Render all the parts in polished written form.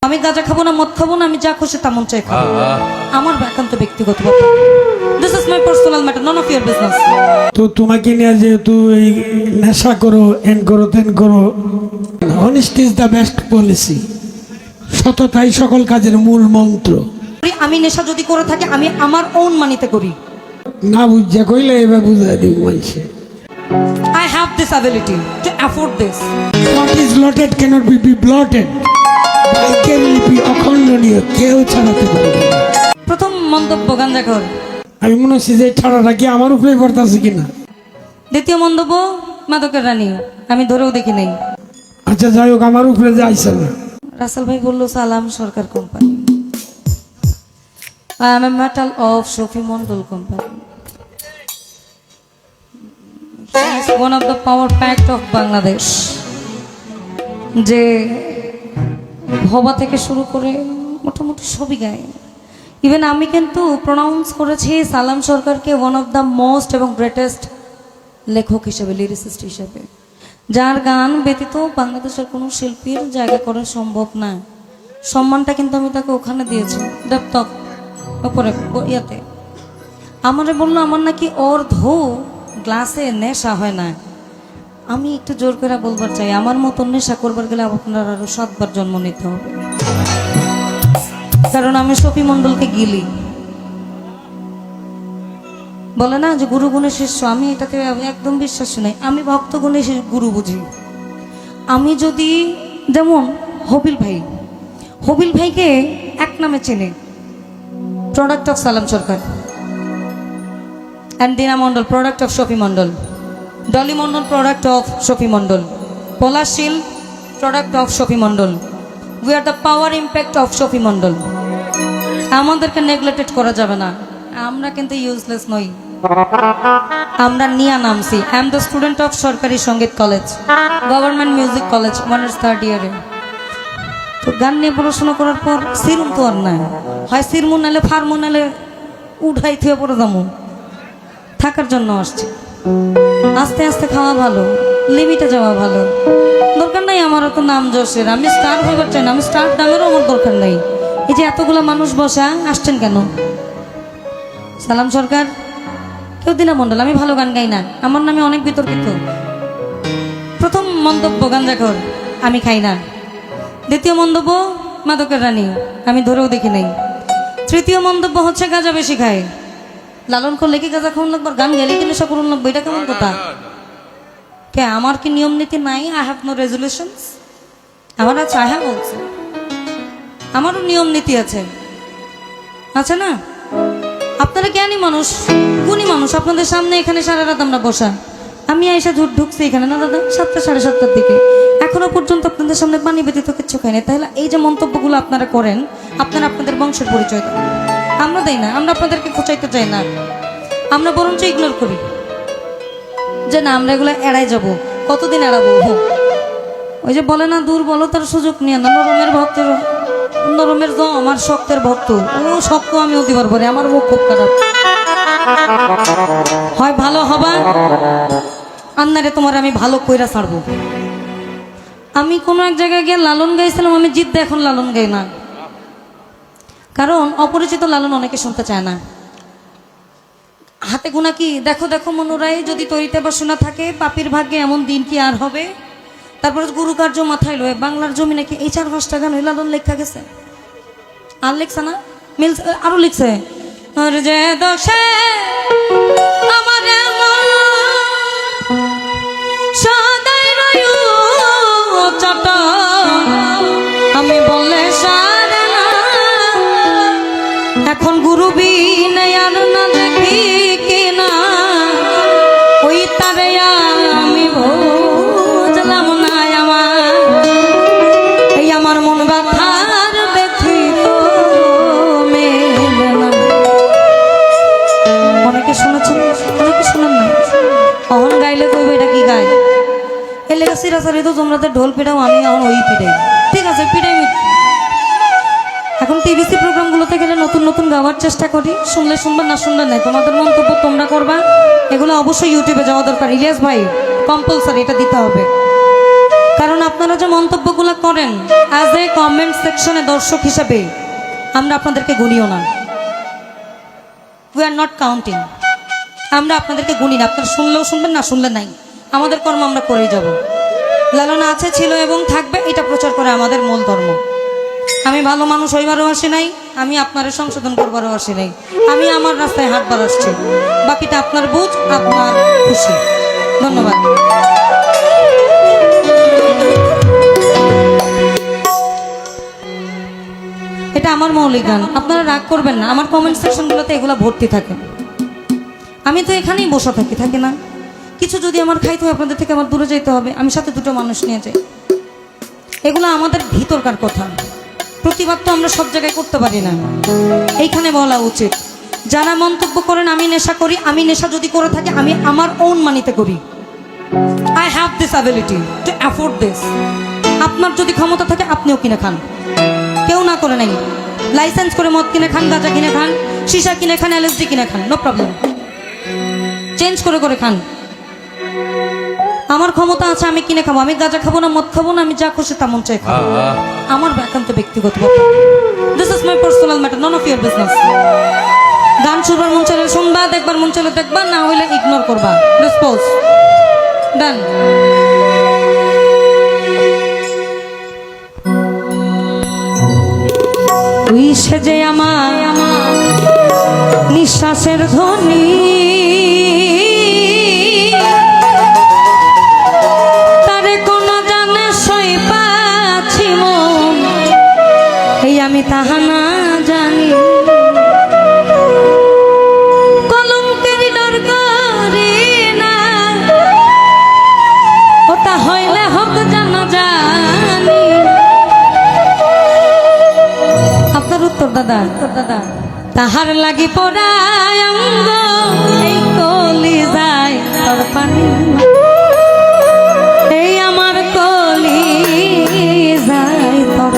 আমি গাঁজা খাবো না, মদ খাবো না, আমি যা খুশি তা মন চাই খাবো। আমার একান্ত ব্যক্তিগত ব্যাপার। This is my personal matter, none of your business. তো তোমাকে নিয়ে যেহেতু এই নেশা করো, এন করো, তেন করো, honesty is the best policy. সততাই সকল কাজের মূল মন্ত্র। আমি নেশা যদি করে থাকি, আমি আমার ওন মানিতে করি। না বুঝা কইলে এবার বুঝাই দিব মানুষে। I have this ability to afford this. What is loaded cannot be blotted. বাইকের লিপি অখণ্ডনীয়, কেউ ছাড়াতে পারবে না। প্রথম মন্তব্য গাঞ্জাখোর। আমি মনে হচ্ছে যে ছাড়াটা কি আমার উপরে পড়তেছে কিনা। দ্বিতীয় মন্তব্য মাদকের রানী, আমি ধরেও দেখি নাই। আচ্ছা যাই হোক, আমার উপরে যে আইসা না। রাসেল ভাই বললো সালাম সরকার company. I am a metal of Sophie Mondol company. He is one of the power pack of Bangladesh. যে ভবা থেকে শুরু করে মোটামুটি সবই গায়। ইভেন আমি কিন্তু প্রনাউন্স করেছি সালাম সরকারকে ওয়ান অফ দ্য মোস্ট এবং গ্রেটেস্ট লেখক হিসেবে, লিরিসিস্ট হিসেবে, যার গান ব্যতীত বাংলাদেশের কোনো শিল্পীর জায়গা করা সম্ভব না। সম্মানটা কিন্তু আমি তাকে ওখানে দিয়েছি, ডেপটক ওপরে ইয়াতে। আমারে বললো আমার নাকি অর্ধ গ্লাসে নেশা হয় না। আমি একটু জোর করে বলবার চাই, আমার মতো নেশা করবার গেলে আপনার আরো 7 বার জন্ম নিতে হবে, কারণ আমি সফি মণ্ডলকে গিলি। বলে না যে গুরু গুণের শিষ্য, আমি এটাতে একদম বিশ্বাস নাই। আমি ভক্ত গুণের গুরু বুঝি। আমি যদি যেমন হবিল ভাইকে এক নামে চেনে, প্রোডাক্ট অফ সালাম Sarkar, and Dina Mondal product of Shafi Mondal, Dolly Mondal product of Shafi Mondal, পলাশিল product of Shafi Mondal. We are the power impact of Shafi Mondal. আমাদেরকে নেগলেক্টেড করা যাবে না। আমরা কিন্তু ইউজলেস নই, আমরা নিয়া নামছি। I am the student of সরকারি সঙ্গীত college, government music college, honours 3rd ইয়ারে। তো গান নিয়ে পড়াশোনা করার পর সিরুম তো আর নাই, হয় সিরমু নালে ফার্মু নালে উঠাই থুয়ে পড়ে যাবো। থাকার জন্য আসছে। আস্তে আস্তে খাওয়া ভালো, লিমিটে যাওয়া ভালো। দরকার নাই আমার অত নাম যশের, আমি স্টার হইবার চাই না, আমি স্টার দামেরও আমার দরকার নাই। এই যে এতগুলো মানুষ বসা আসছেন কেন? সালাম সরকার, কেউ দিনা মণ্ডল, আমি ভালো গান গাই না, আমার নামে অনেক বিতর্কিত। প্রথম মন্তব্য গাঞ্জাখোর, আমি খাই না। দ্বিতীয় মন্তব্য মাদকের রানী, আমি ধরেও দেখি নাই। তৃতীয় মন্তব্য হচ্ছে গাঁজা বেশি খায়। লালন করলে কি গাঁজা খাওয়ান লাগবে, গান গেলে কি নেশা করুন লাগবে? এটা কেমন কথা? কে আমার কি নিয়ম নীতি নাই? I have no resolutions. আমার আছে, আই হ্যাভ অলসো। আমারও নিয়ম নীতি আছে, আছে না? আপনারা জ্ঞানী মানুষ, গুণী মানুষ, আপনাদের সামনে এখানে সারা রাত আমরা বসা। আমি এসে ঢুকছি এখানে না দাদা 7টা 7:30 দিকে, এখনো পর্যন্ত আপনাদের সামনে পানি ব্যতীত কিচ্ছু খাইনি। তাহলে এই যে মন্তব্যগুলো আপনারা করেন, আপনারা আপনাদের বংশের পরিচয় দেন। আমরা দেই না, আমরা আপনাদেরকে খোঁচাইতে চাই না, আমরা বরঞ্চ ইগনোর করি যে না আমরা এগুলো এড়াই যাব। কতদিন এড়াবো? ওই যে বলে না দুর্বলতার সুযোগ নিয়ে না, নরমের তো আমার শক্তের ভক্ত। ও শক্ত আমি অতিবার পরে, আমার মুখ খুব খারাপ হয়। ভালো হবা আন্নারে তোমার আমি ভালো কইরা ছাড়বো। আমি কোনো এক জায়গায় গিয়ে লালন গাইছিলাম, আমি জিদ এখন লালন গাই না, কারণ অপরিচিত লালন অনেকে শুনতে চায় না। হাতে গোনা কি দেখো দেখো মনোরায়, যদি তৈরিতে বাসনা থাকে পাপির ভাগ্যে এমন দিন কি আর হবে। তারপরে গুরু কার্য মাথায় লয়ে বাংলার জমি নাকি এই 4-5টা গান ওই লালন লেখা গেছে। আর লিখছে না, মিল আরো লিখছে, যে দশে আমার সদাই রয়ু চট, আমি বললে সারা না, এখন গুরু বিনয় আর না দেখি কিনা, ওই তারে আমি বুঝলাম না। আমার মন ব্যথার ব্যথিত মেলে না। অনেকে শুনেছেন, অনেকে শুনেন না। অহন গাইলে কইবে এটা কি গায়, এর লেগে সিরাসারি তো তোমরা ঢোল পিটাও, আমি এখন ওই পিটাই। ঠিক আছে পিটাই। এখন টিভিসি প্রোগ্রামগুলোতে গেলে নতুন নতুন গাওয়ার চেষ্টা করি, শুনলে শুনবা না শুনলে নাই, তোমাদের মন্তব্য তোমরা করবা। এগুলো অবশ্যই ইউটিউবে যাওয়া দরকার। ইলিয়াস ভাই কম্পালসারি এটা দিতে হবে, কারণ আপনারা যে মন্তব্যগুলো করেন অ্যাজ এ কমেন্ট সেকশনে দর্শক হিসাবে আমরা আপনাদেরকে গুনিও না, উই আর নট কাউন্টিং। আমরা আপনাদেরকে গুনি না, আপনারা শুনলেও শুনবেন, না শুনলে নাই। আমাদের কর্ম আমরা করেই যাব। লালনা আছে, ছিল এবং থাকবে, এটা প্রচার করে আমাদের মূল ধর্ম। আমি ভালো মানুষ হইবারও আসি নাই, আমি আপনারে সংশোধন করবারও আসি নাই। আমি আমার রাস্তায় হাঁটবার আসছি, বাকিটা আপনার বুঝ, আপনার খুশি। ধন্যবাদ। এটা আমার মৌলিক গান, আপনারা রাগ করবেন না। আমার কমেন্ট সেকশনগুলোতে এগুলো ভর্তি থাকে। আমি তো এখানেই বসে থাকি না। কিছু যদি আমার খাইতে হয়, আপনাদের থেকে আমার দূরে যেতে হবে, আমি সাথে দুটো মানুষ নিয়ে যাই। এগুলো আমাদের ভিতরকার কথা। প্রতিবাদ তো আমরা সব জায়গায় করতে পারি না, এইখানে বলা উচিত। যারা মন্তব্য করেন আমি নেশা করি, আমি নেশা যদি করে থাকি আমি আমার ওন মানিতে করি। I have this ability to afford this. আপনার যদি ক্ষমতা থাকে আপনিও কিনে খান, কেউ না করে নাই। লাইসেন্স করে মদ কিনে খান, গাঁজা কিনে খান, সীসা কিনে খান, এলএসডি কিনে খান, নো প্রবলেম। চেঞ্জ করে খান। আমার ক্ষমতা আছে, আমি কিনে খাবো। আমি গাঁজা খাবো না, মদ খাবো না, আমি যা খুশি তা মন চাই খাবো। আমার একান্ত ব্যক্তিগত ব্যাপার। This is my personal matter, none of your business. গান শুনবার মন চাইলে শুনবা, দেখবার মন চাইলে দেখবা, না হইলে ইগনোর করবা। ডিসপোজ ডান। তুই সেজে আমার নিঃশ্বাসের ধ্বনি, তারে কোন জানে সই পাচ্ছি মন, এই আমি তাহা না জানি। কলঙ্কের ডর করি না, ওটা হইলে হোক জানা জানি। আপনার উত্তর দাদা, তাহার লাগি পড়ায় অঙ্গ, এই কলি যায় তোর পানি, এই আমার কলি যায় তোর।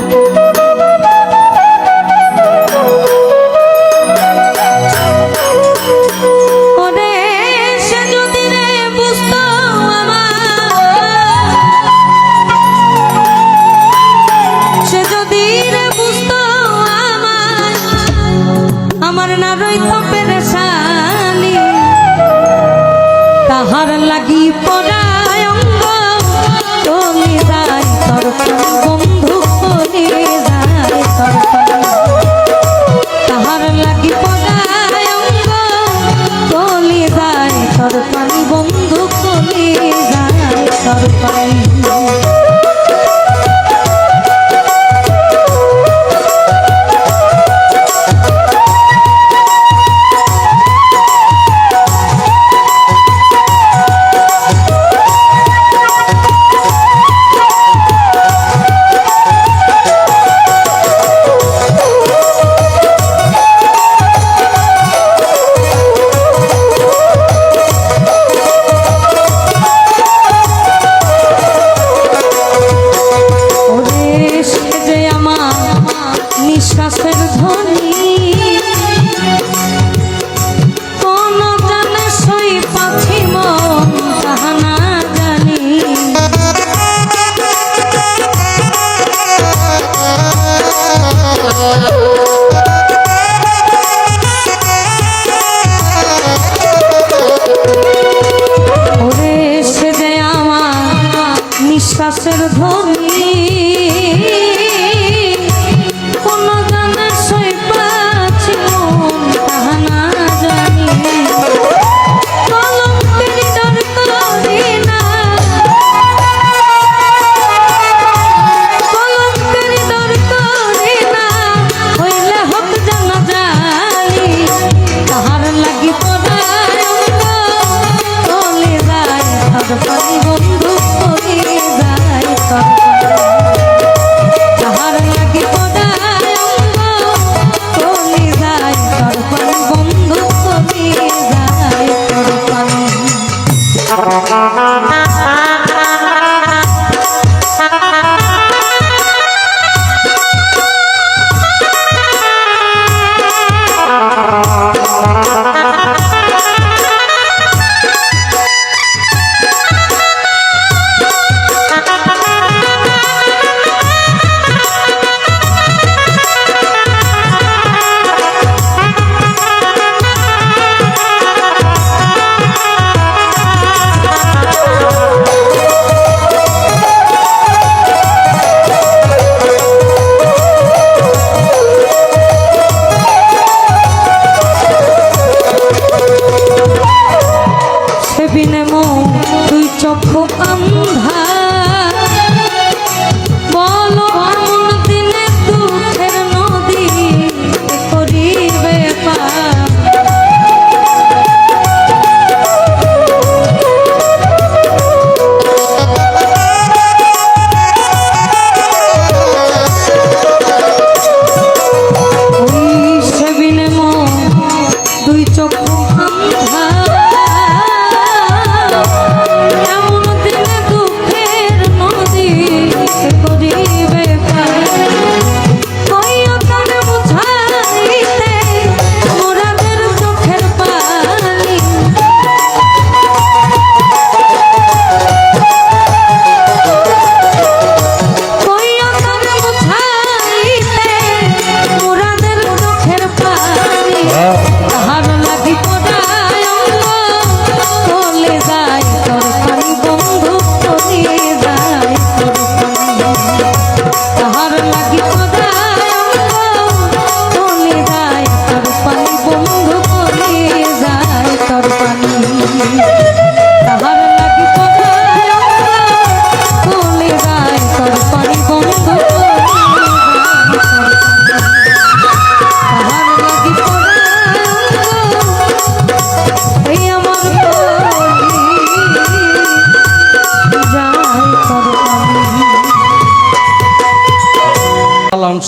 ওরে সে যদি রে বুঝতো সে যদি রে বুঝতো আমার না রইত পেরেশানি, তাহার লাগি পড়ায় অঙ্গ কলি যায় তোর বন্ধু, কলি যায় তোর। তাহার লাগি পড়ায় অঙ্গ কলি যায় তোর পানি, বন্ধু কলি যায় তোর পানি। নিঃশ্বাসের ধ্বনি, কোন জানে সই পাচ্ছি মন, তাহা না জানি। ওরে সে যে আমার নিঃশ্বাসের ধ্বনি, কোন জানে সই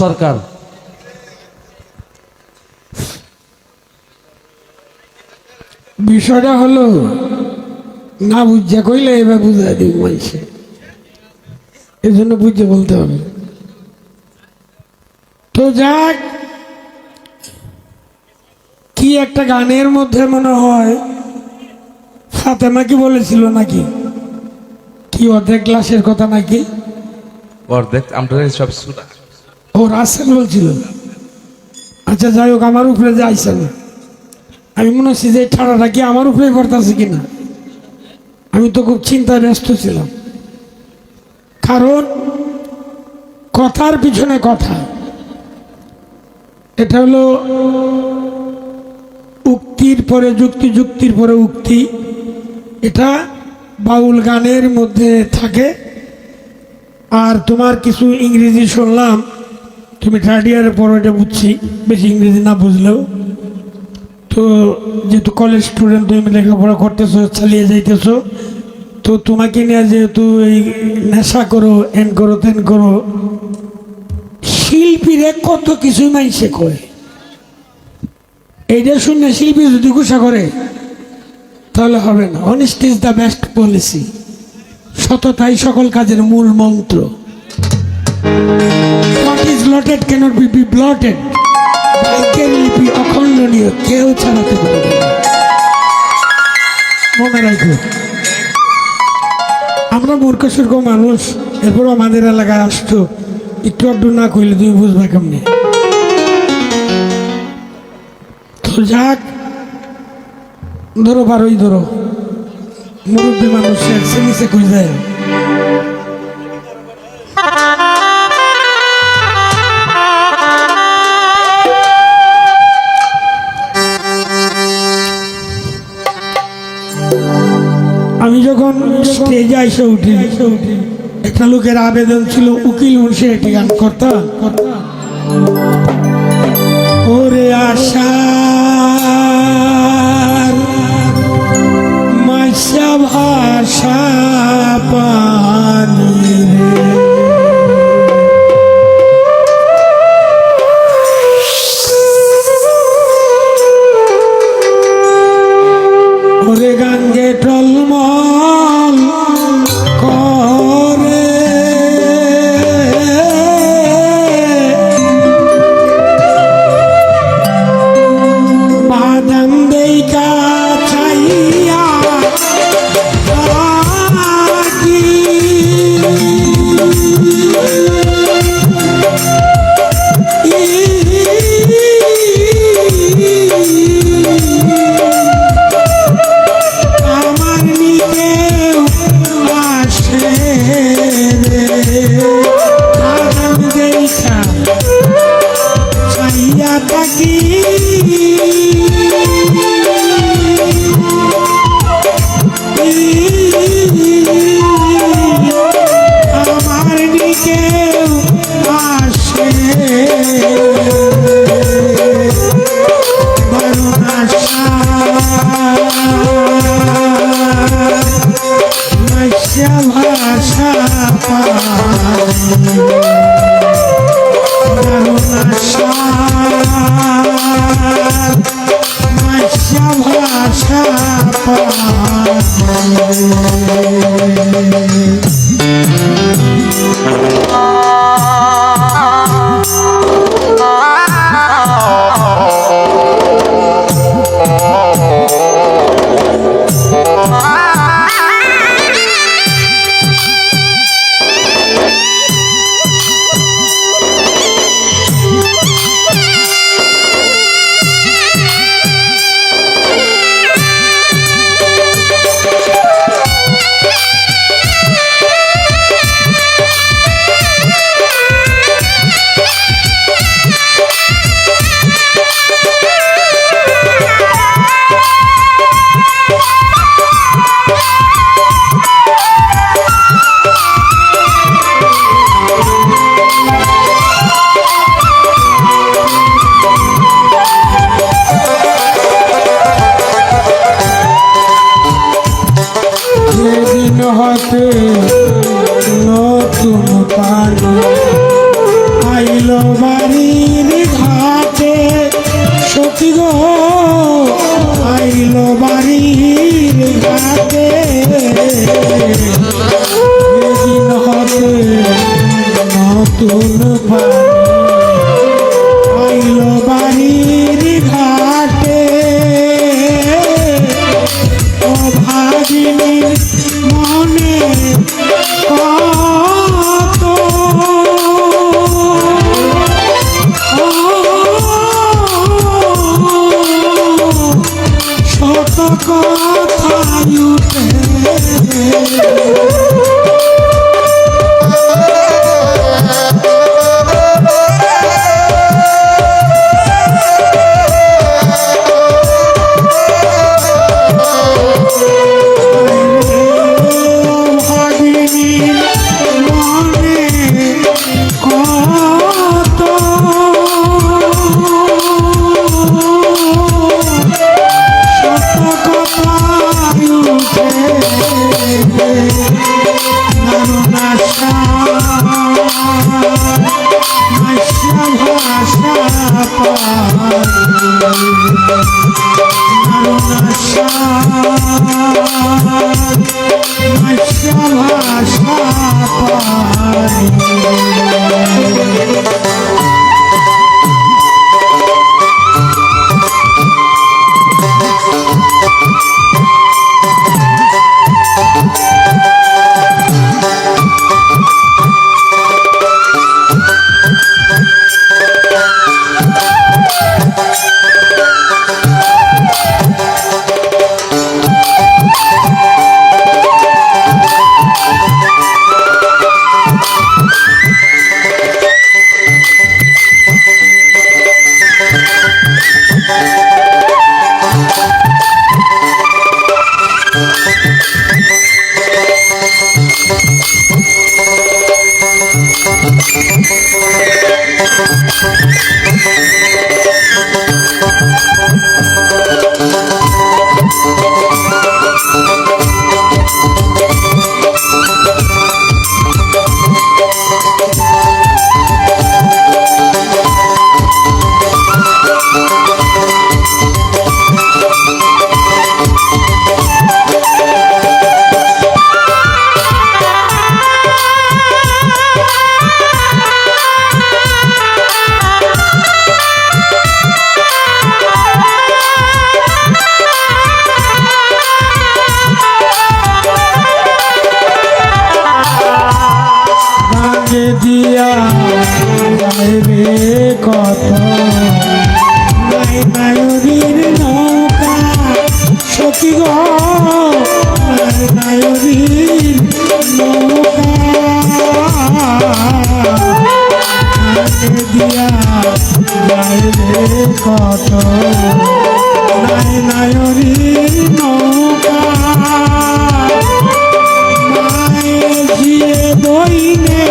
সরকার। বিষয়টা হলো না বুঝে কইলে এবার বুঝাই দিব মানুষে, এই জন্য বুঝে বলতে হবে। তো যাক, কি একটা গানের মধ্যে মনে হয় ফাতেমা কি বলেছিল নাকি, কি অর্ধেক গ্লাসের কথা নাকি, অর্ধেক আমরা সব সুরা। ও রাসেল বলছিল। আচ্ছা যাই হোক, আমার উপরে যে আইসে না, আমি মনে হচ্ছে যে ঠাড়াটা কি আমার উপরে পড়তেছে কিনা, আমি তো খুব চিন্তায় ব্যস্ত ছিলাম। কারণ কথার পিছনে কথা, এটা হলো উক্তির পরে যুক্তি, যুক্তির পরে উক্তি, এটা বাউল গানের মধ্যে থাকে। আর তোমার কিছু ইংরেজি শুনলাম, তুমি থার্ড ইয়ারের পর এটা বুঝছি, বেশি ইংরেজি না বুঝলেও। তো যেহেতু কলেজ স্টুডেন্ট, তুমি লেখাপড়া করতেছো, চালিয়ে যাইতেছো, তো তোমাকে নিয়ে যেহেতু এই নেশা করো, এন করো, তেন করো, শিল্পীরে কত কিছুই মাইসে কয়। এইটা শুনে শিল্পী যদি গুসা করে তাহলে হবে না। Honesty is the best policy. সততাই সকল কাজের মূল মন্ত্র। What is lotted cannot be blotted. ভাগ্যের লিপি অখণ্ডনীয়, কেউ ছাড়াতে পারবে না। মনে রাখো, আমরা মূর্খ সূর্খ মানুষ, এরপর আমাদের এলাকায় আসতো, একটু আড্ডু না কইলে তুমি বুঝবে কেমনি। তো যাক, ধরো পারোই ধরো, মুরব্বী মানুষের নিচে কই যায়। আমি যখন স্টেজে এসে উঠি, একটা লোকের আবেদন ছিল উকিল মুন্সি একটি গান করতাম। ওরে আশা মাইসা ভাষা পানি রে, ওরে গাঙ্গে টলমল করে, বাদাম দেইকা চাইয়া থাকি, আমার নিকেও আসে রে, বাদাম দেইকা চাইয়া থাকি, আমার নিকেও আসে বড় আশা মাইসা ভাষা পানি, বড় আশা মাইসা ভাষা পানি। বাড়ির ঘাটে সেদিন হতে নতুন পানি আইল বাড়ির ঘাটে ও ভাগিনীর মনে কত শত কথাই উঠে দিয়া যাইবে কত নাই নায়রীর নৌকা সখী গো নাই নায়রীর নৌকা দিয়া যাইবে কত নাই নায়রীর নৌকা বইনে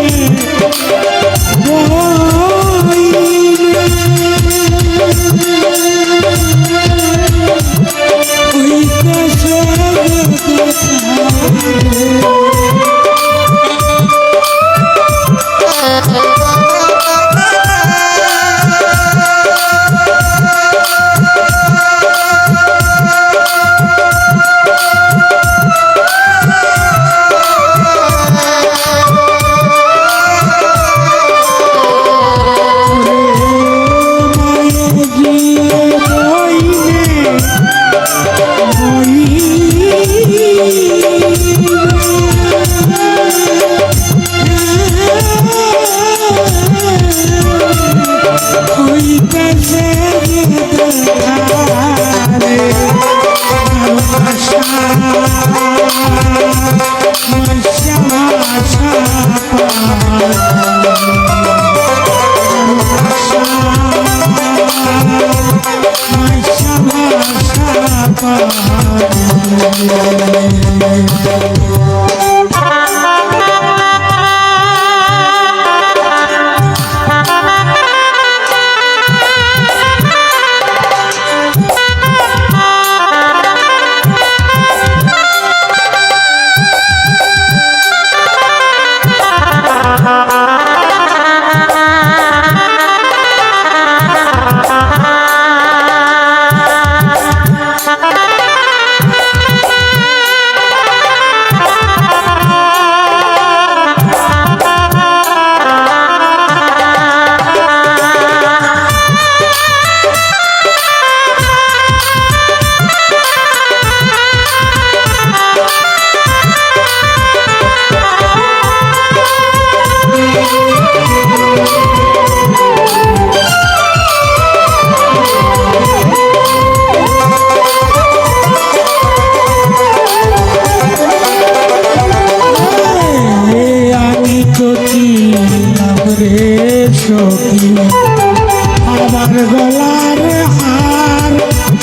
বাবার গলার হার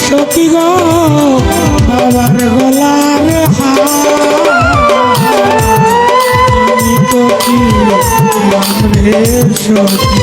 সখী গো বাবার গলার হার আমি তো কি রে সখী